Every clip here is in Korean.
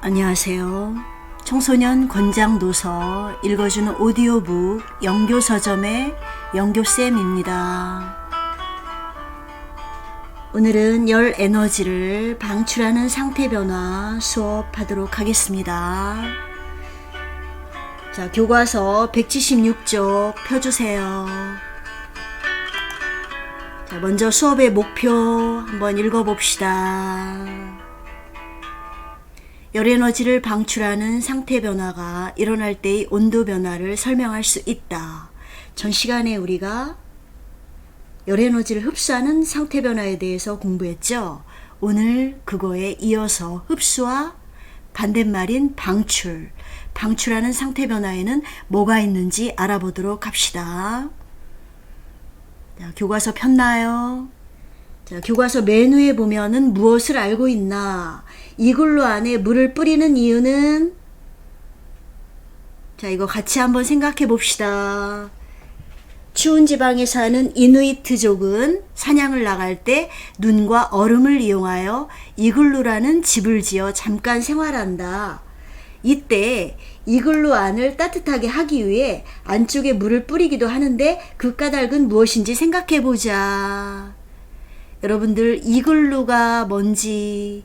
안녕하세요. 청소년 권장도서 읽어주는 오디오북 영교서점의 영교쌤입니다. 오늘은 열 에너지를 방출하는 상태 변화 수업하도록 하겠습니다. 자, 교과서 176쪽 펴주세요. 자, 먼저 수업의 목표 한번 읽어봅시다. 열에너지를 방출하는 상태 변화가 일어날 때의 온도 변화를 설명할 수 있다. 전 시간에 우리가 열에너지를 흡수하는 상태 변화에 대해서 공부했죠. 오늘 그거에 이어서 흡수와 반대말인 방출하는 상태 변화에는 뭐가 있는지 알아보도록 합시다. 자, 교과서 폈나요? 자, 교과서 맨 위에 보면은 무엇을 알고 있나? 이글루 안에 물을 뿌리는 이유는? 자, 이거 같이 한번 생각해 봅시다. 추운 지방에 사는 이누이트족은 사냥을 나갈 때 눈과 얼음을 이용하여 이글루라는 집을 지어 잠깐 생활한다. 이때 이글루 안을 따뜻하게 하기 위해 안쪽에 물을 뿌리기도 하는데 그 까닭은 무엇인지 생각해 보자. 여러분들 이글루가 뭔지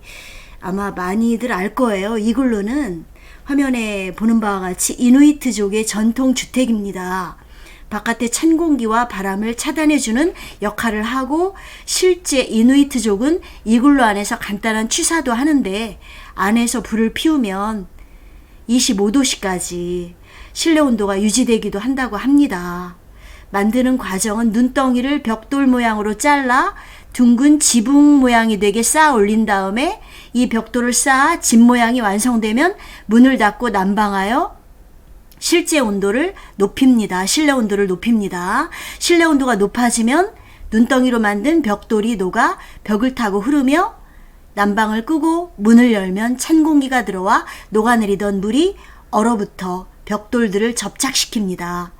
아마 많이들 알 거예요. 이글루는 화면에 보는 바와 같이 이누이트족의 전통 주택입니다. 바깥의 찬 공기와 바람을 차단해주는 역할을 하고 실제 이누이트족은 이글루 안에서 간단한 취사도 하는데 안에서 불을 피우면 25도씨까지 실내 온도가 유지되기도 한다고 합니다. 만드는 과정은 눈덩이를 벽돌 모양으로 잘라 둥근 지붕 모양이 되게 쌓아 올린 다음에 이 벽돌을 쌓아 집 모양이 완성되면 문을 닫고 난방하여 실제 온도를 높입니다. 실내 온도를 높입니다. 실내 온도가 높아지면 눈덩이로 만든 벽돌이 녹아 벽을 타고 흐르며 난방을 끄고 문을 열면 찬 공기가 들어와 녹아내리던 물이 얼어붙어 벽돌들을 접착시킵니다.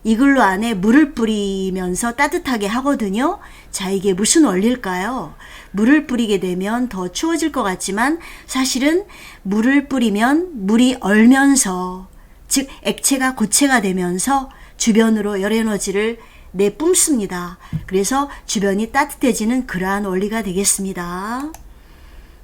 이글루 안에 물을 뿌리면서 따뜻하게 하거든요. 자, 이게 무슨 원리일까요? 물을 뿌리게 되면 더 추워질 것 같지만 사실은 물을 뿌리면 물이 얼면서, 즉 액체가 고체가 되면서 주변으로 열에너지를 내뿜습니다. 그래서 주변이 따뜻해지는 그러한 원리가 되겠습니다.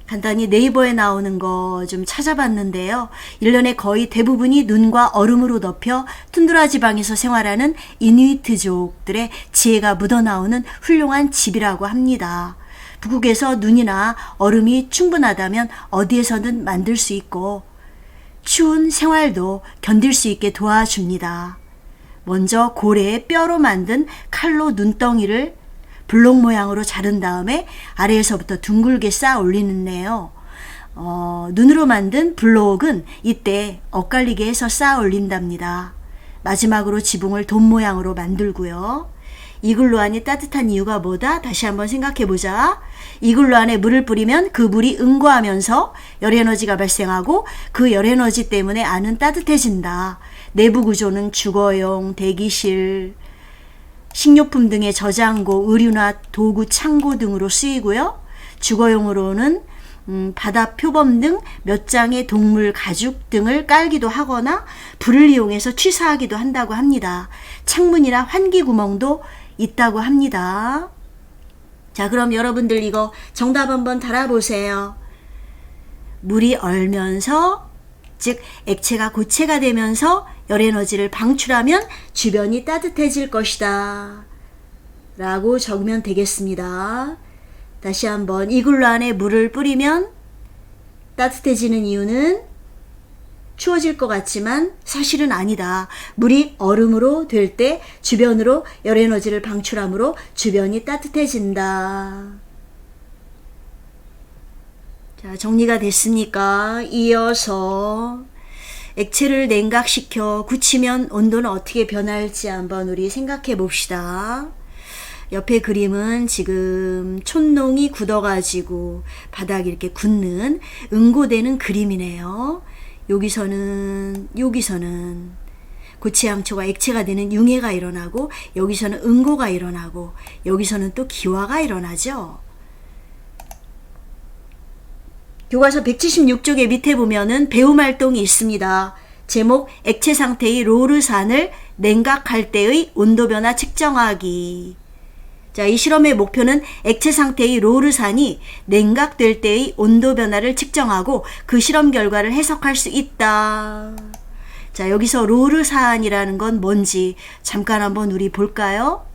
간단히 네이버에 나오는 거 좀 찾아봤는데요. 1년의 거의 대부분이 눈과 얼음으로 덮여 툰드라 지방에서 생활하는 이누이트족들의 지혜가 묻어나오는 훌륭한 집이라고 합니다. 북극에서 눈이나 얼음이 충분하다면 어디에서든 만들 수 있고 추운 생활도 견딜 수 있게 도와줍니다. 먼저 고래의 뼈로 만든 칼로 눈덩이를 블록 모양으로 자른 다음에 아래에서부터 둥글게 쌓아 올리는데요. 눈으로 만든 블록은 이때 엇갈리게 해서 쌓아 올린답니다. 마지막으로 지붕을 돔 모양으로 만들고요. 이글루 안이 따뜻한 이유가 뭐다? 다시 한번 생각해 보자. 이글루 안에 물을 뿌리면 그 물이 응고하면서 열에너지가 발생하고 그 열에너지 때문에 안은 따뜻해진다. 내부 구조는 주거용, 대기실, 식료품 등의 저장고, 의류나 도구, 창고 등으로 쓰이고요. 주거용으로는 바다 표범 등 몇 장의 동물 가죽 등을 깔기도 하거나 불을 이용해서 취사하기도 한다고 합니다. 창문이나 환기 구멍도 있다고 합니다. 자, 그럼 여러분들 이거 정답 한번 달아보세요. 물이 얼면서, 즉 액체가 고체가 되면서 열에너지를 방출하면 주변이 따뜻해질 것이다 라고 적으면 되겠습니다. 다시 한번 이글루 안에 물을 뿌리면 따뜻해지는 이유는 추워질 것 같지만 사실은 아니다. 물이 얼음으로 될 때 주변으로 열에너지를 방출하므로 주변이 따뜻해진다. 자, 정리가 됐습니까? 이어서 액체를 냉각시켜 굳히면 온도는 어떻게 변할지 한번 우리 생각해 봅시다. 옆에 그림은 지금 촛농이 굳어가지고 바닥에 이렇게 굳는 응고되는 그림이네요. 여기서는 고체양초가 액체가 되는 융해가 일어나고 여기서는 응고가 일어나고 여기서는 또 기화가 일어나죠. 교과서 176쪽의 밑에 보면은 배움 활동이 있습니다. 제목 액체 상태의 로르산을 냉각할 때의 온도 변화 측정하기. 자, 이 실험의 목표는 액체 상태의 로르산이 냉각될 때의 온도 변화를 측정하고 그 실험 결과를 해석할 수 있다. 자, 여기서 로르산이라는 건 뭔지 잠깐 한번 우리 볼까요?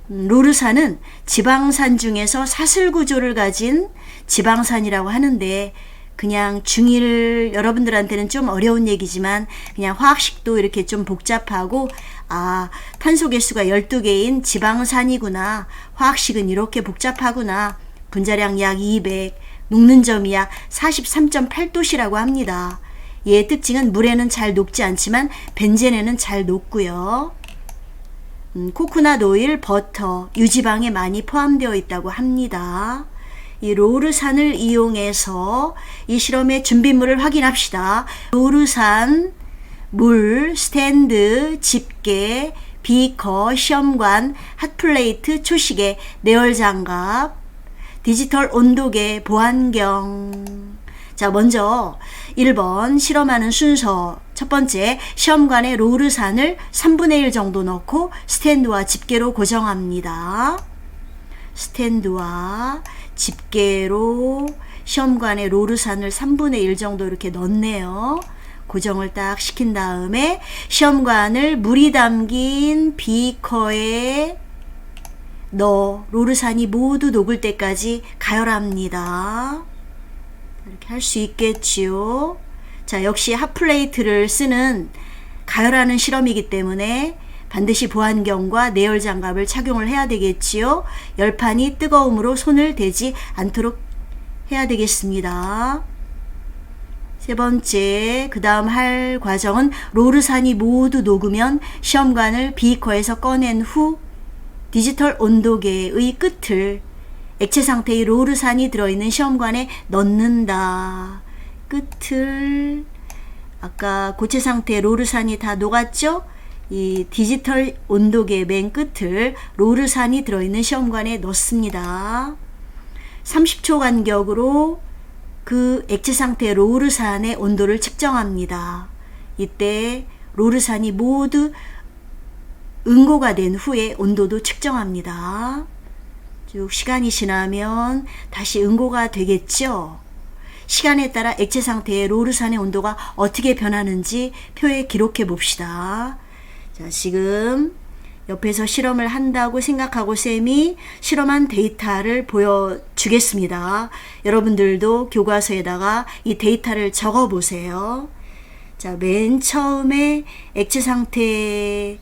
로르산은 지방산 중에서 사슬 구조를 가진 지방산이라고 하는데, 그냥 중1 여러분들한테는 좀 어려운 얘기지만 그냥 화학식도 이렇게 좀 복잡하고, 아, 탄소 개수가 12개인 지방산이구나, 화학식은 이렇게 복잡하구나, 분자량 약 200, 녹는 점이 약 43.8도씨라고 합니다. 얘의 특징은 물에는 잘 녹지 않지만 벤젠에는 잘 녹고요. 코코넛 오일, 버터, 유지방에 많이 포함되어 있다고 합니다. 이 로르산을 이용해서 이 실험의 준비물을 확인합시다. 로르산, 물, 스탠드, 집게, 비커, 시험관, 핫플레이트, 초시계, 내열장갑, 디지털 온도계, 보안경. 자, 먼저 1번 실험하는 순서. 첫 번째, 시험관에 로르산을 3분의 1 정도 넣고 스탠드와 집게로 고정합니다. 스탠드와 집게로 시험관에 로르산을 3분의 1 정도 이렇게 넣네요. 고정을 딱 시킨 다음에 시험관을 물이 담긴 비커에 넣어 로르산이 모두 녹을 때까지 가열합니다. 이렇게 할 수 있겠지요. 자, 역시 핫플레이트를 쓰는 가열하는 실험이기 때문에 반드시 보안경과 내열장갑을 착용을 해야 되겠지요. 열판이 뜨거움으로 손을 대지 않도록 해야 되겠습니다. 세 번째, 그 다음 할 과정은 로르산이 모두 녹으면 시험관을 비커에서 꺼낸 후 디지털 온도계의 끝을 액체 상태의 로르산이 들어있는 시험관에 넣는다. 끝을, 아까 고체 상태의 로르산이 다 녹았죠? 이 디지털 온도계 맨 끝을 로르산이 들어있는 시험관에 넣습니다. 30초 간격으로 그 액체 상태의 로르산의 온도를 측정합니다. 이때 로르산이 모두 응고가 된 후에 온도도 측정합니다. 쭉 시간이 지나면 다시 응고가 되겠죠. 시간에 따라 액체 상태의 로르산의 온도가 어떻게 변하는지 표에 기록해 봅시다. 자, 지금 옆에서 실험을 한다고 생각하고 쌤이 실험한 데이터를 보여주겠습니다. 여러분들도 교과서에다가 이 데이터를 적어 보세요. 자, 맨 처음에 액체 상태였던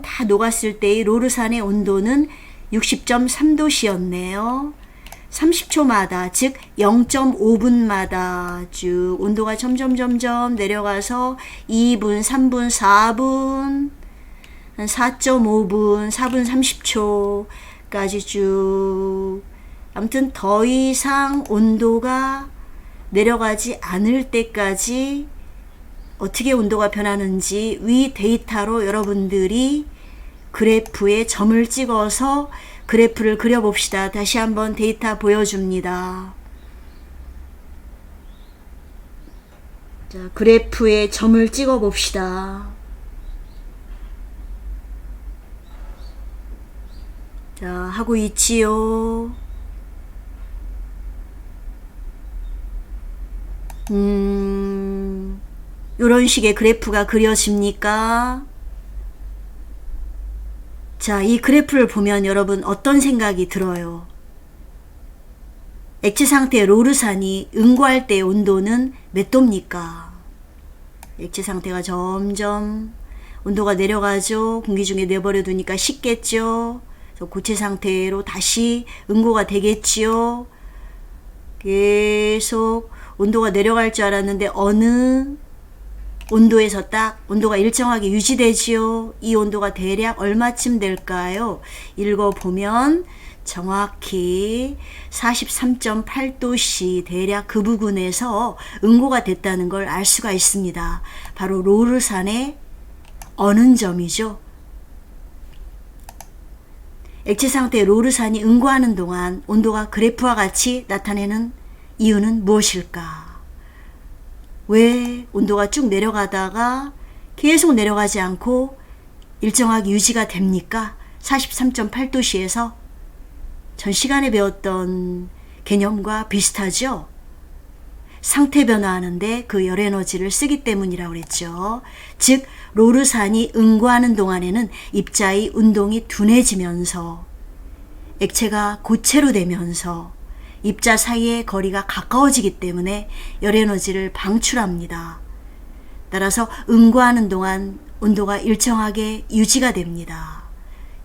다 녹았을 때의 로르산의 온도는 60.3도씨였네요. 30초마다, 즉 0.5분마다 쭉 온도가 점점 내려가서 2분, 3분, 4분, 한 4.5분, 4분 30초까지 쭉, 아무튼 더 이상 온도가 내려가지 않을 때까지 어떻게 온도가 변하는지 위 데이터로 여러분들이 그래프에 점을 찍어서 그래프를 그려봅시다. 다시 한번 데이터 보여줍니다. 자, 그래프에 점을 찍어 봅시다. 자, 하고 있지요. 요런 식의 그래프가 그려집니까? 자, 이 그래프를 보면 여러분 어떤 생각이 들어요? 액체 상태의 로르산이 응고할 때의 온도는 몇 도입니까? 액체 상태가 점점 온도가 내려가죠. 공기 중에 내버려 두니까 식겠죠. 그래서 고체 상태로 다시 응고가 되겠지요. 계속 온도가 내려갈 줄 알았는데 어느 온도에서 딱 온도가 일정하게 유지되지요. 이 온도가 대략 얼마쯤 될까요? 읽어보면 정확히 43.8도씨 대략 그 부근에서 응고가 됐다는 걸 알 수가 있습니다. 바로 로르산의 어느 점이죠. 액체 상태의 로르산이 응고하는 동안 온도가 그래프와 같이 나타내는 이유는 무엇일까? 왜 온도가 쭉 내려가다가 계속 내려가지 않고 일정하게 유지가 됩니까? 43.8도씨에서 전 시간에 배웠던 개념과 비슷하죠? 상태 변화하는데 그 열 에너지를 쓰기 때문이라고 그랬죠. 즉 로르산이 응고하는 동안에는 입자의 운동이 둔해지면서 액체가 고체로 되면서 입자 사이의 거리가 가까워지기 때문에 열 에너지를 방출합니다. 따라서 응고하는 동안 온도가 일정하게 유지가 됩니다.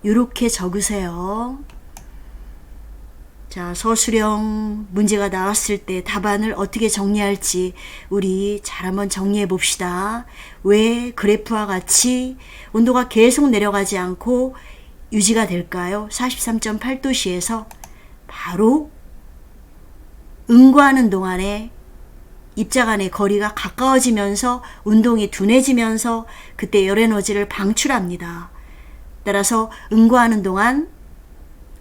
이렇게 적으세요. 자, 서술형 문제가 나왔을 때 답안을 어떻게 정리할지 우리 잘 한번 정리해 봅시다. 왜 그래프와 같이 온도가 계속 내려가지 않고 유지가 될까요? 43.8도씨에서 바로 응고하는 동안에 입자 간의 거리가 가까워지면서 운동이 둔해지면서 그때 열 에너지를 방출합니다. 따라서 응고하는 동안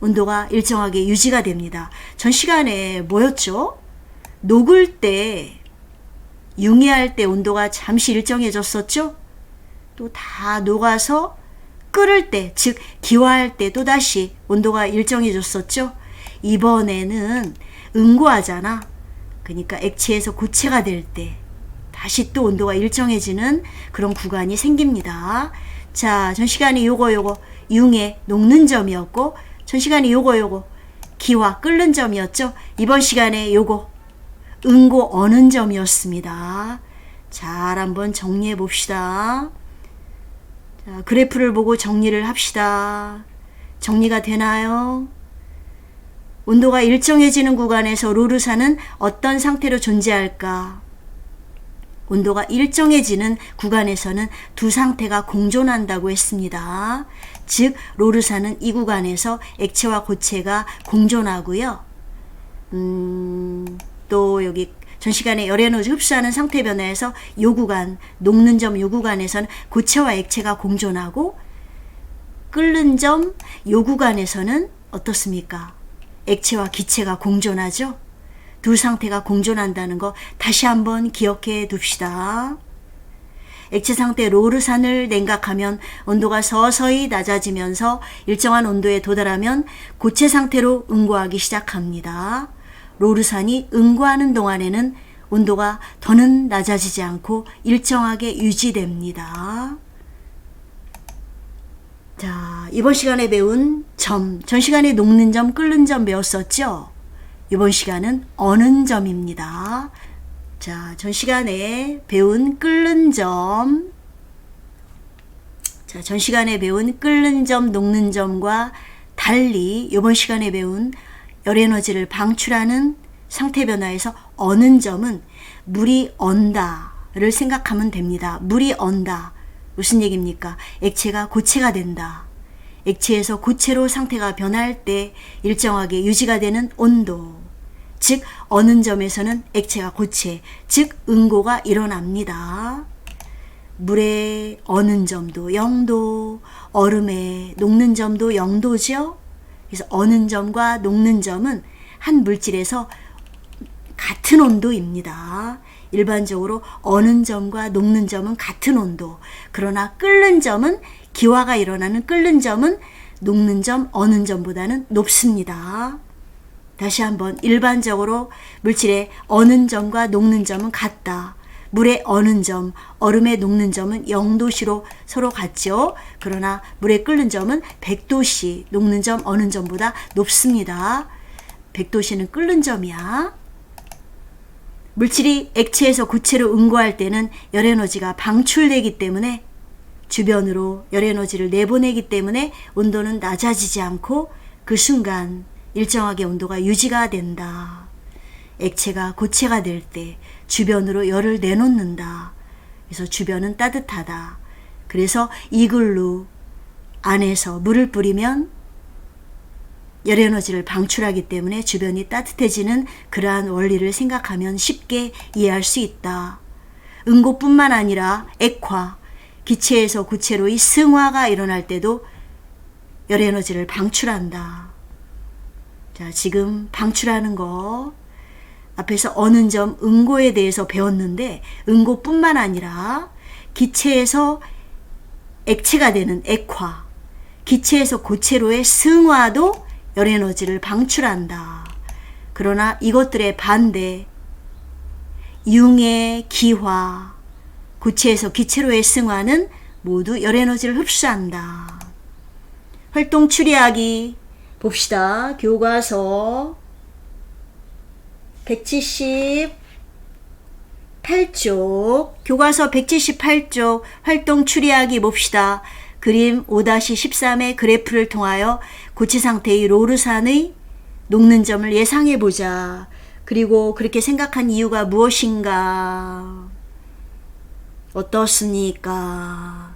온도가 일정하게 유지가 됩니다. 전 시간에 뭐였죠? 녹을 때, 융이할 때 온도가 잠시 일정해졌었죠? 또 다 녹아서 끓을 때, 즉 기화할 때 또다시 온도가 일정해졌었죠? 이번에는 응고하잖아. 그러니까 액체에서 고체가 될 때 다시 또 온도가 일정해지는 그런 구간이 생깁니다. 자, 전 시간에 요거 융의 녹는 점이었고 전 시간에 요거 기화 끓는 점이었죠. 이번 시간에 요거 응고 어는 점이었습니다. 잘 한번 정리해 봅시다. 자, 그래프를 보고 정리를 합시다. 정리가 되나요? 온도가 일정해지는 구간에서 로르산은 어떤 상태로 존재할까? 온도가 일정해지는 구간에서는 두 상태가 공존한다고 했습니다. 즉 로르산은 이 구간에서 액체와 고체가 공존하고요. 또 여기 전 시간에 열 에너지 흡수하는 상태 변화에서 요 구간, 녹는 점 요 구간에서는 고체와 액체가 공존하고 끓는 점 요 구간에서는 어떻습니까? 액체와 기체가 공존하죠? 두 상태가 공존한다는 거 다시 한번 기억해 둡시다. 액체 상태 로르산을 냉각하면 온도가 서서히 낮아지면서 일정한 온도에 도달하면 고체 상태로 응고하기 시작합니다. 로르산이 응고하는 동안에는 온도가 더는 낮아지지 않고 일정하게 유지됩니다. 자, 이번 시간에 배운 점, 전 시간에 녹는 점, 끓는 점 배웠었죠? 이번 시간은 어는 점입니다. 자, 전 시간에 배운 끓는 점, 자, 전 시간에 배운 끓는 점, 녹는 점과 달리 이번 시간에 배운 열 에너지를 방출하는 상태 변화에서 어는 점은 물이 언다를 생각하면 됩니다. 물이 언다. 무슨 얘기입니까? 액체가 고체가 된다. 액체에서 고체로 상태가 변할 때 일정하게 유지가 되는 온도. 즉 어는 점에서는 액체가 고체, 즉 응고가 일어납니다. 물의 어는 점도 0도, 얼음의 녹는 점도 0도죠. 그래서 어는 점과 녹는 점은 한 물질에서 같은 온도입니다. 일반적으로 어는 점과 녹는 점은 같은 온도. 그러나 끓는 점은 기화가 일어나는 끓는 점은 녹는 점, 어는 점보다는 높습니다. 다시 한번 일반적으로 물질의 어는 점과 녹는 점은 같다. 물의 어는 점, 얼음의 녹는 점은 0도씨로 서로 같죠. 그러나 물의 끓는 점은 100도씨, 녹는 점, 어는 점보다 높습니다. 100도씨는 끓는 점이야. 물질이 액체에서 고체로 응고할 때는 열에너지가 방출되기 때문에 주변으로 열에너지를 내보내기 때문에 온도는 낮아지지 않고 그 순간 일정하게 온도가 유지가 된다. 액체가 고체가 될 때 주변으로 열을 내놓는다. 그래서 주변은 따뜻하다. 그래서 이글루 안에서 물을 뿌리면 열에너지를 방출하기 때문에 주변이 따뜻해지는 그러한 원리를 생각하면 쉽게 이해할 수 있다. 응고뿐만 아니라 액화, 기체에서 고체로의 승화가 일어날 때도 열에너지를 방출한다. 자, 지금 방출하는 거 앞에서 어는 점 응고에 대해서 배웠는데 응고뿐만 아니라 기체에서 액체가 되는 액화, 기체에서 고체로의 승화도 열에너지를 방출한다. 그러나 이것들의 반대, 융의 기화, 고체에서 기체로의 승화는 모두 열에너지를 흡수한다. 활동 추리하기 봅시다. 교과서 178쪽, 교과서 178쪽 활동 추리하기 봅시다. 그림 5-13의 그래프를 통하여 고체 상태의 로르산의 녹는 점을 예상해 보자. 그리고 그렇게 생각한 이유가 무엇인가? 어떻습니까?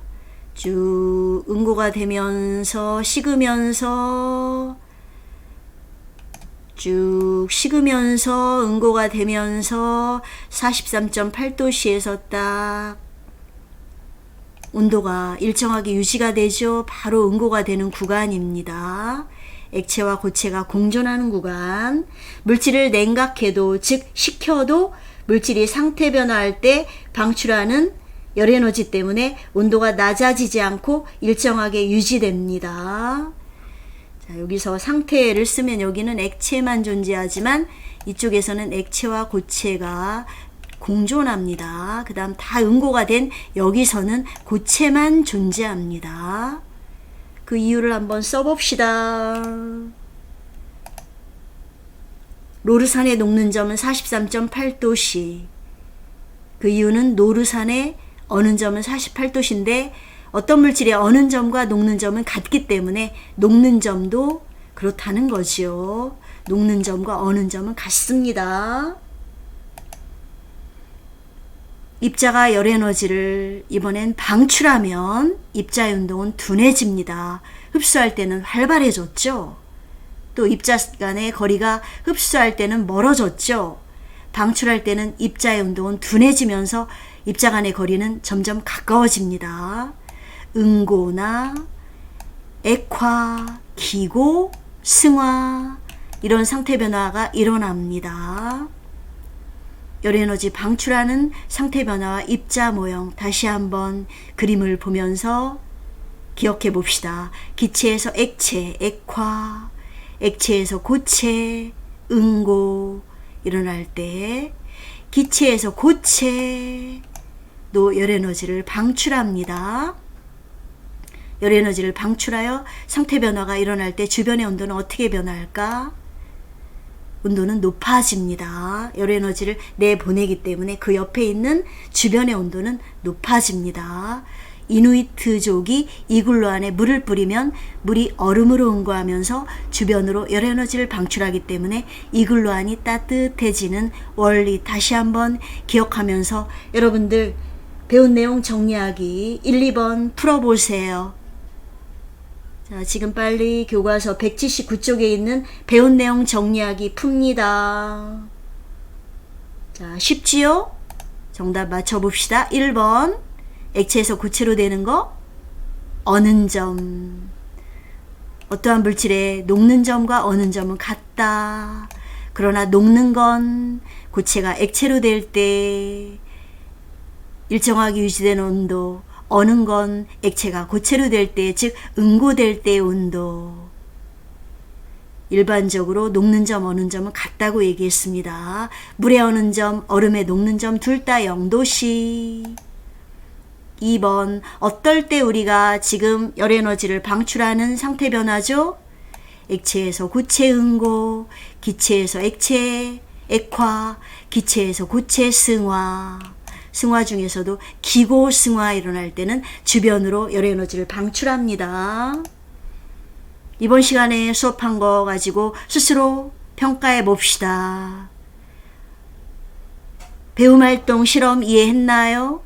쭉 응고가 되면서 식으면서 쭉 식으면서 응고가 되면서 43.8도씨에서 딱 온도가 일정하게 유지가 되죠. 바로 응고가 되는 구간입니다. 액체와 고체가 공존하는 구간. 물질을 냉각해도, 즉 식혀도 물질이 상태 변화할 때 방출하는 열에너지 때문에 온도가 낮아지지 않고 일정하게 유지됩니다. 자, 여기서 상태를 쓰면 여기는 액체만 존재하지만 이쪽에서는 액체와 고체가 공존합니다. 그 다음 다 응고가 된 여기서는 고체만 존재합니다. 그 이유를 한번 써봅시다. 로르산의 녹는 점은 43.8도씨. 그 이유는 노르산의 어는 점은 48도씨인데 어떤 물질의 어는 점과 녹는 점은 같기 때문에 녹는 점도 그렇다는 거지요. 녹는 점과 어는 점은 같습니다. 입자가 열에너지를 이번엔 방출하면 입자의 운동은 둔해집니다. 흡수할 때는 활발해졌죠. 또 입자 간의 거리가 흡수할 때는 멀어졌죠. 방출할 때는 입자의 운동은 둔해지면서 입자 간의 거리는 점점 가까워집니다. 응고나 액화, 기고, 승화 이런 상태 변화가 일어납니다. 열에너지 방출하는 상태 변화와 입자 모형 다시 한번 그림을 보면서 기억해 봅시다. 기체에서 액체, 액화, 액체에서 고체, 응고 일어날 때 기체에서 고체도 열에너지를 방출합니다. 열에너지를 방출하여 상태 변화가 일어날 때 주변의 온도는 어떻게 변화할까? 온도는 높아집니다. 열에너지를 내보내기 때문에 그 옆에 있는 주변의 온도는 높아집니다. 이누이트족이 이글루 안에 물을 뿌리면 물이 얼음으로 응고하면서 주변으로 열에너지를 방출하기 때문에 이글루 안이 따뜻해지는 원리 다시 한번 기억하면서 여러분들 배운 내용 정리하기 1, 2번 풀어보세요. 자, 지금 빨리 교과서 179쪽에 있는 배운 내용 정리하기 풉니다. 자, 쉽지요? 정답 맞춰봅시다. 1번 액체에서 고체로 되는 거 어는 점. 어떠한 물질의 녹는 점과 어는 점은 같다. 그러나 녹는 건 고체가 액체로 될 때 일정하게 유지되는 온도, 어는 건 액체가 고체로 될 때, 즉 응고될 때의 온도. 일반적으로 녹는 점, 어는 점은 같다고 얘기했습니다. 물에 어는 점, 얼음에 녹는 점 둘 다 0도씨. 2번 어떨 때 우리가 지금 열에너지를 방출하는 상태 변화죠? 액체에서 고체 응고, 기체에서 액체 액화, 기체에서 고체 승화. 승화 중에서도 기고 승화 일어날 때는 주변으로 열에너지를 방출합니다. 이번 시간에 수업한 거 가지고 스스로 평가해 봅시다. 배움활동 실험 이해했나요?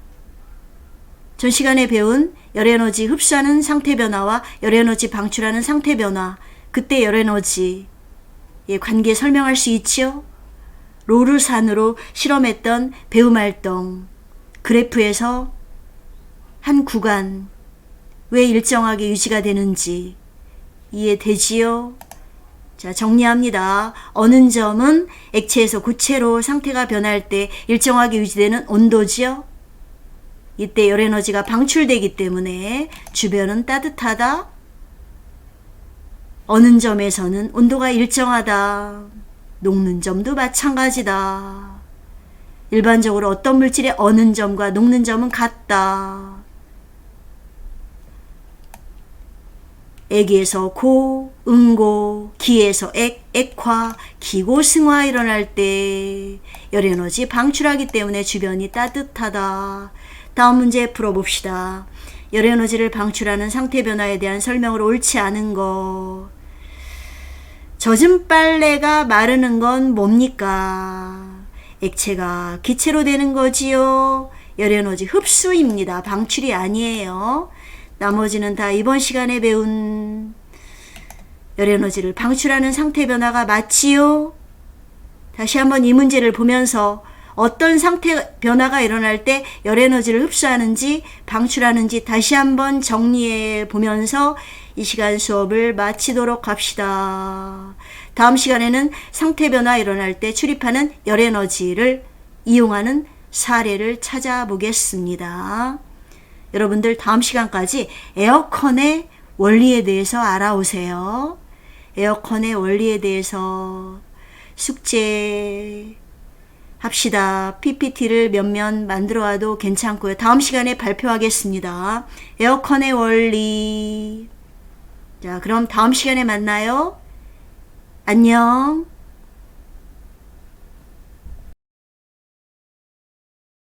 전 시간에 배운 열에너지 흡수하는 상태 변화와 열에너지 방출하는 상태 변화, 그때 열에너지의 관계 설명할 수 있지요? 로르산으로 실험했던 배움활동, 그래프에서 한 구간 왜 일정하게 유지가 되는지 이해되지요? 자, 정리합니다. 어는 점은 액체에서 고체로 상태가 변할 때 일정하게 유지되는 온도지요. 이때 열에너지가 방출되기 때문에 주변은 따뜻하다. 어는 점에서는 온도가 일정하다. 녹는 점도 마찬가지다. 일반적으로 어떤 물질의 어는 점과 녹는 점은 같다. 액에서 고, 응고, 기에서 액, 액화, 기고승화 일어날 때 열에너지 방출하기 때문에 주변이 따뜻하다. 다음 문제 풀어봅시다. 열에너지를 방출하는 상태 변화에 대한 설명으로 옳지 않은 거. 젖은 빨래가 마르는 건 뭡니까? 액체가 기체로 되는 거지요. 열에너지 흡수입니다. 방출이 아니에요. 나머지는 다 이번 시간에 배운 열에너지를 방출하는 상태 변화가 맞지요? 다시 한번 이 문제를 보면서 어떤 상태 변화가 일어날 때 열에너지를 흡수하는지 방출하는지 다시 한번 정리해 보면서 이 시간 수업을 마치도록 합시다. 다음 시간에는 상태 변화 일어날 때 출입하는 열에너지를 이용하는 사례를 찾아보겠습니다. 여러분들 다음 시간까지 에어컨의 원리에 대해서 알아오세요. 에어컨의 원리에 대해서 숙제 합시다. PPT를 몇몇 만들어 와도 괜찮고요. 다음 시간에 발표하겠습니다. 에어컨의 원리. 자, 그럼 다음 시간에 만나요. 안녕.